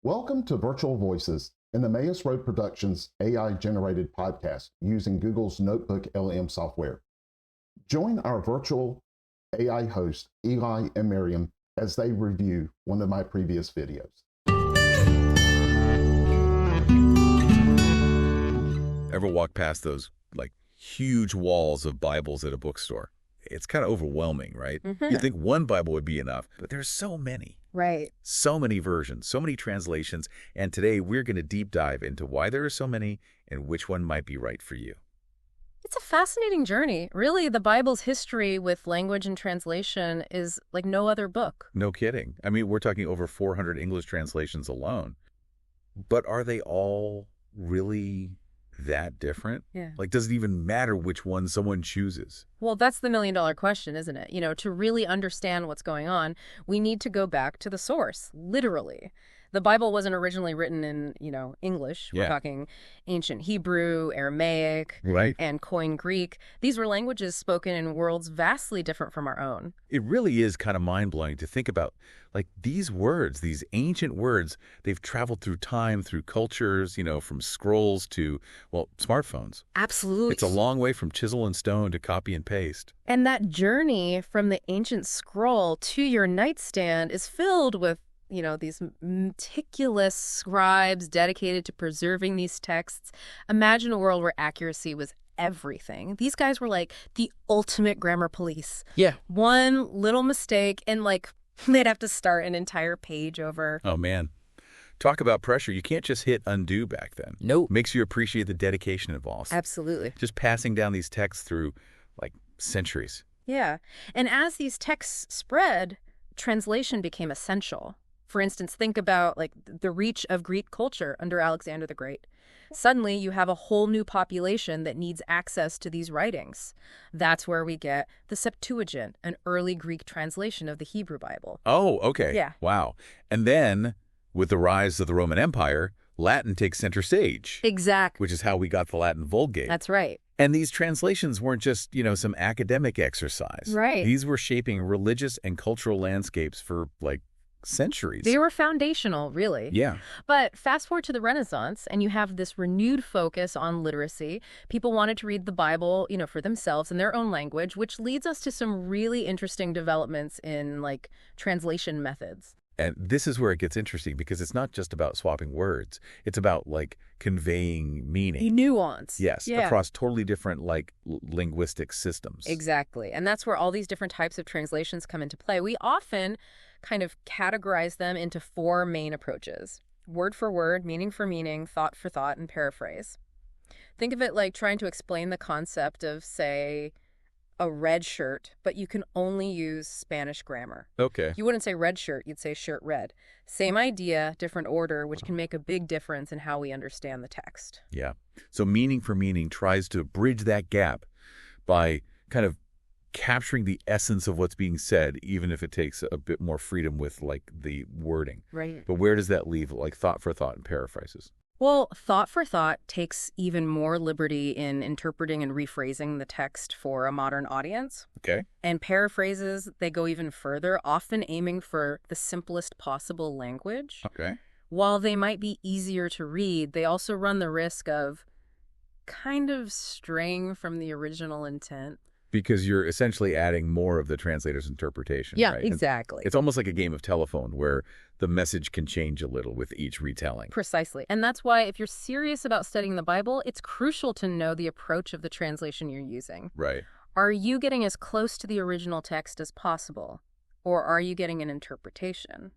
Welcome to Virtual Voices, an Emmaus Road Productions AI-generated podcast using Google's NotebookLM software. Join our virtual AI hosts, Eli and Miriam, as they review one of my previous videos. Ever walk past those huge walls of Bibles at a bookstore? It's kind of overwhelming, right? You'd think one Bible would be enough, but there's so many. Right. So many versions, so many translations, and today we're going to deep dive into why there are so many and which one might be right for you. It's a fascinating journey. Really, the Bible's history with language and translation is like no other book. No kidding. I mean, we're talking over 400 English translations alone. But are they all really that different? Yeah. Does it even matter which one someone chooses? Well, that's the million-dollar question, isn't it? To really understand what's going on, we need to go back to the source, literally. The Bible wasn't originally written in, English. Yeah. We're talking ancient Hebrew, Aramaic, Right. and Koine Greek. These were languages spoken in worlds vastly different from our own. It really is kind of mind-blowing to think about, these words, these ancient words, they've traveled through time, through cultures, from scrolls to, smartphones. Absolutely. It's a long way from chisel and stone to copy and paste. And that journey from the ancient scroll to your nightstand is filled with these meticulous scribes dedicated to preserving these texts. Imagine a world where accuracy was everything. These guys were like the ultimate grammar police. Yeah. One little mistake and they'd have to start an entire page over. Oh, man. Talk about pressure. You can't just hit undo back then. Nope. Makes you appreciate the dedication involved. Absolutely. Just passing down these texts through, centuries. Yeah. And as these texts spread, translation became essential. For instance, think about the reach of Greek culture under Alexander the Great. Suddenly, you have a whole new population that needs access to these writings. That's where we get the Septuagint, an early Greek translation of the Hebrew Bible. Oh, okay. Yeah. Wow. And then, with the rise of the Roman Empire, Latin takes center stage. Exactly. Which is how we got the Latin Vulgate. That's right. And these translations weren't just, some academic exercise. Right. These were shaping religious and cultural landscapes for, centuries. They were foundational, really. Yeah. But fast forward to the Renaissance, and you have this renewed focus on literacy. People wanted to read the Bible, for themselves in their own language, which leads us to some really interesting developments in, translation methods. And this is where it gets interesting because it's not just about swapping words. It's about, conveying meaning. Nuance. Yes, Yeah. across totally different, linguistic systems. Exactly. And that's where all these different types of translations come into play. We often kind of categorize them into four main approaches: word for word, meaning for meaning, thought for thought, and paraphrase. Think of it like trying to explain the concept of, say, a red shirt, but you can only use Spanish grammar. Okay. You wouldn't say red shirt, you'd say shirt red. Same idea, different order, which can make a big difference in how we understand the text. Yeah. So meaning for meaning tries to bridge that gap by kind of capturing the essence of what's being said, even if it takes a bit more freedom with the wording. Right. But where does that leave thought for thought and paraphrases? Well, thought for thought takes even more liberty in interpreting and rephrasing the text for a modern audience. Okay. And paraphrases, they go even further, often aiming for the simplest possible language. Okay. While they might be easier to read, they also run the risk of kind of straying from the original intent. Because you're essentially adding more of the translator's interpretation. Yeah, right? exactly. It's almost like a game of telephone where the message can change a little with each retelling. Precisely. And that's why if you're serious about studying the Bible, it's crucial to know the approach of the translation you're using. Right. Are you getting as close to the original text as possible? Or are you getting an interpretation?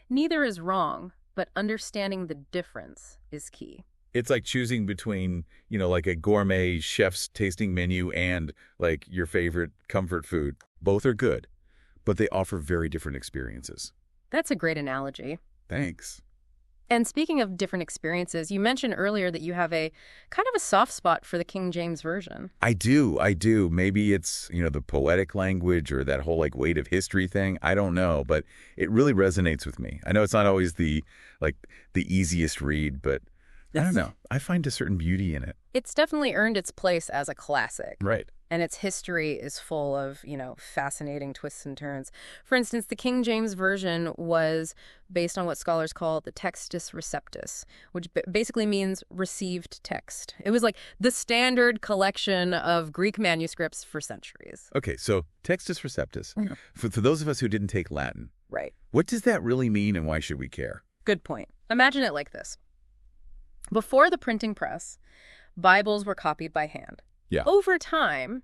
Neither is wrong, but understanding the difference is key. It's like choosing between, a gourmet chef's tasting menu and, your favorite comfort food. Both are good, but they offer very different experiences. That's a great analogy. Thanks. And speaking of different experiences, you mentioned earlier that you have a kind of a soft spot for the King James Version. I do. Maybe it's, the poetic language or that whole, weight of history thing. I don't know, but it really resonates with me. I know it's not always the easiest read, but I don't know. I find a certain beauty in it. It's definitely earned its place as a classic. Right. And its history is full of, fascinating twists and turns. For instance, the King James Version was based on what scholars call the Textus Receptus, which basically means received text. It was like the standard collection of Greek manuscripts for centuries. Okay, so Textus Receptus. For those of us who didn't take Latin, Right. what does that really mean and why should we care? Good point. Imagine it like this. Before the printing press, Bibles were copied by hand. Yeah. Over time,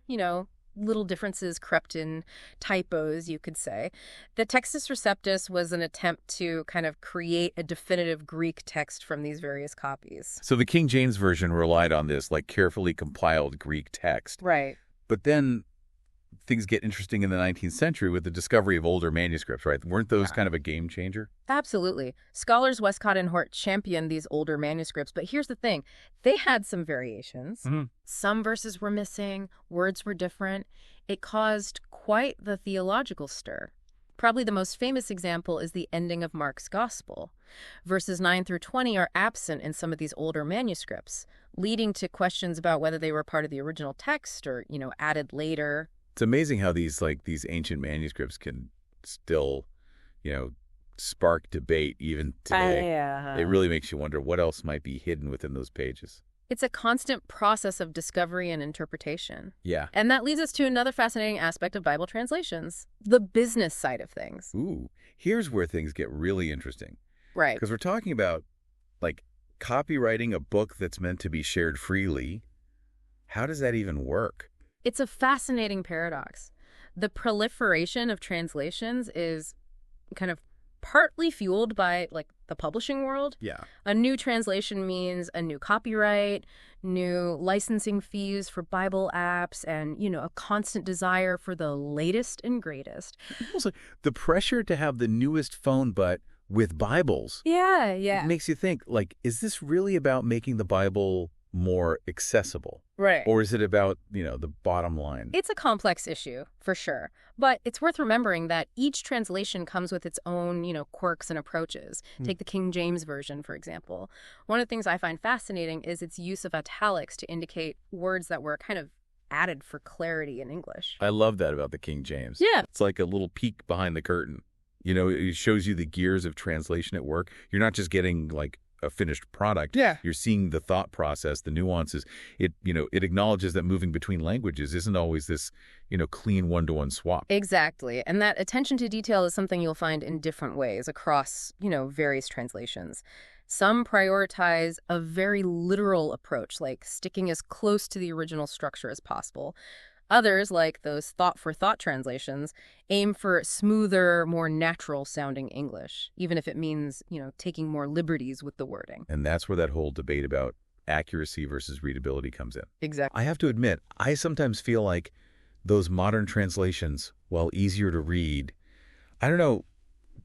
little differences crept in, typos, you could say. The Textus Receptus was an attempt to kind of create a definitive Greek text from these various copies. So the King James Version relied on this carefully compiled Greek text. Right. But then things get interesting in the 19th century with the discovery of older manuscripts, right? Weren't those kind of a game changer? Absolutely. Scholars Westcott and Hort championed these older manuscripts, but here's the thing. They had some variations. Mm-hmm. Some verses were missing, words were different. It caused quite the theological stir. Probably the most famous example is the ending of Mark's Gospel. Verses 9 through 20 are absent in some of these older manuscripts, leading to questions about whether they were part of the original text or, added later. It's amazing how these ancient manuscripts can still, spark debate even today. It really makes you wonder what else might be hidden within those pages. It's a constant process of discovery and interpretation. Yeah. And that leads us to another fascinating aspect of Bible translations, the business side of things. Ooh, here's where things get really interesting. Right. Because we're talking about, copywriting a book that's meant to be shared freely. How does that even work? It's a fascinating paradox. The proliferation of translations is kind of partly fueled by, the publishing world. Yeah. A new translation means a new copyright, new licensing fees for Bible apps, and, a constant desire for the latest and greatest. Also, the pressure to have the newest phone, but with Bibles. Yeah. It makes you think, is this really about making the Bible more accessible? Right. Or is it about, the bottom line? It's a complex issue, for sure. But it's worth remembering that each translation comes with its own, quirks and approaches. Take the King James Version, for example. One of the things I find fascinating is its use of italics to indicate words that were kind of added for clarity in English. I love that about the King James. Yeah. It's like a little peek behind the curtain. It shows you the gears of translation at work. You're not just getting, a finished product. Yeah. You're seeing the thought process, the nuances. It acknowledges that moving between languages isn't always this, clean one-to-one swap. Exactly. And that attention to detail is something you'll find in different ways across, various translations. Some prioritize a very literal approach, like sticking as close to the original structure as possible. Others, like those thought-for-thought translations, aim for smoother, more natural-sounding English, even if it means, taking more liberties with the wording. And that's where that whole debate about accuracy versus readability comes in. Exactly. I have to admit, I sometimes feel like those modern translations, while easier to read, I don't know,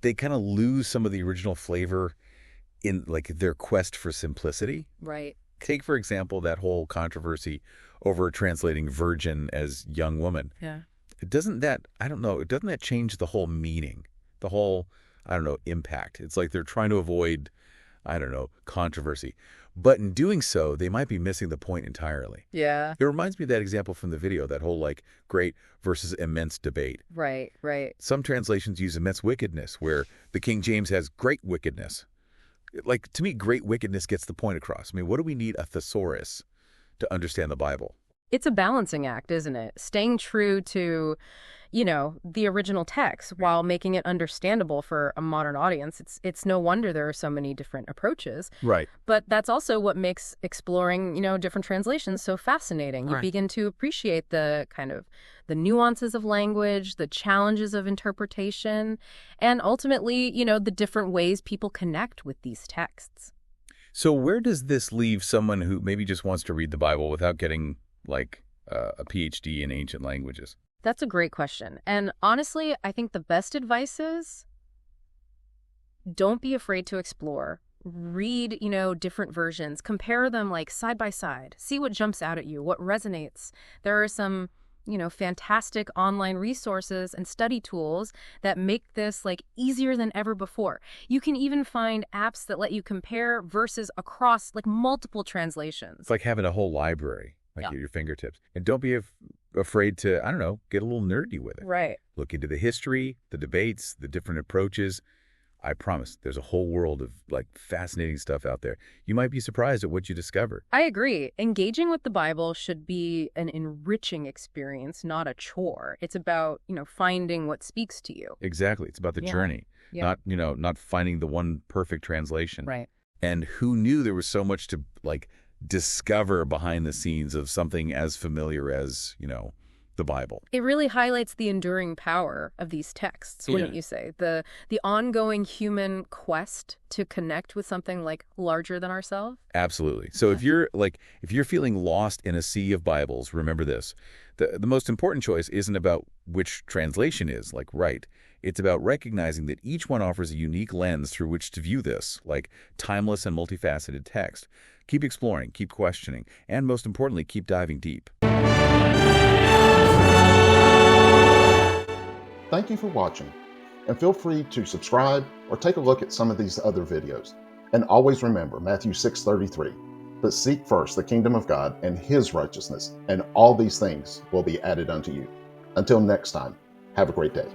they kind of lose some of the original flavor in, their quest for simplicity. Right. Take, for example, that whole controversy over translating virgin as young woman. Yeah. Doesn't that change the whole meaning, the whole, impact? It's like they're trying to avoid, controversy. But in doing so, they might be missing the point entirely. Yeah. It reminds me of that example from the video, that whole, great versus immense debate. Right. Some translations use immense wickedness, where the King James has great wickedness. To me, great wickedness gets the point across. I mean, what do we need a thesaurus to understand the Bible? It's a balancing act, isn't it? Staying true to, the original text while making it understandable for a modern audience. It's no wonder there are so many different approaches. Right. But that's also what makes exploring, different translations so fascinating. You Right. begin to appreciate the the nuances of language, the challenges of interpretation, and ultimately, the different ways people connect with these texts. So where does this leave someone who maybe just wants to read the Bible without getting, a PhD in ancient languages? That's a great question. And honestly, I think the best advice is don't be afraid to explore. Read, different versions. Compare them side by side. See what jumps out at you, what resonates. There are some, fantastic online resources and study tools that make this easier than ever before. You can even find apps that let you compare verses across multiple translations. It's like having a whole library Yeah. at your fingertips. And don't be afraid to, I don't know, get a little nerdy with it. Right. Look into the history, the debates, the different approaches. I promise there's a whole world of like fascinating stuff out there. You might be surprised at what you discover. I agree. Engaging with the Bible should be an enriching experience, not a chore. It's about, finding what speaks to you. Exactly. It's about the journey, not finding the one perfect translation. Right. And who knew there was so much to like discover behind the scenes of something as familiar as, the Bible. It really highlights the enduring power of these texts, wouldn't you say? The ongoing human quest to connect with something like larger than ourselves. Absolutely. So if you're feeling lost in a sea of Bibles, remember this. The most important choice isn't about which translation is right. It's about recognizing that each one offers a unique lens through which to view this, like timeless and multifaceted text. Keep exploring, keep questioning, and most importantly, keep diving deep. Thank you for watching, and feel free to subscribe or take a look at some of these other videos. And always remember Matthew 6:33, but seek first the kingdom of God and his righteousness, and all these things will be added unto you. Until next time, have a great day.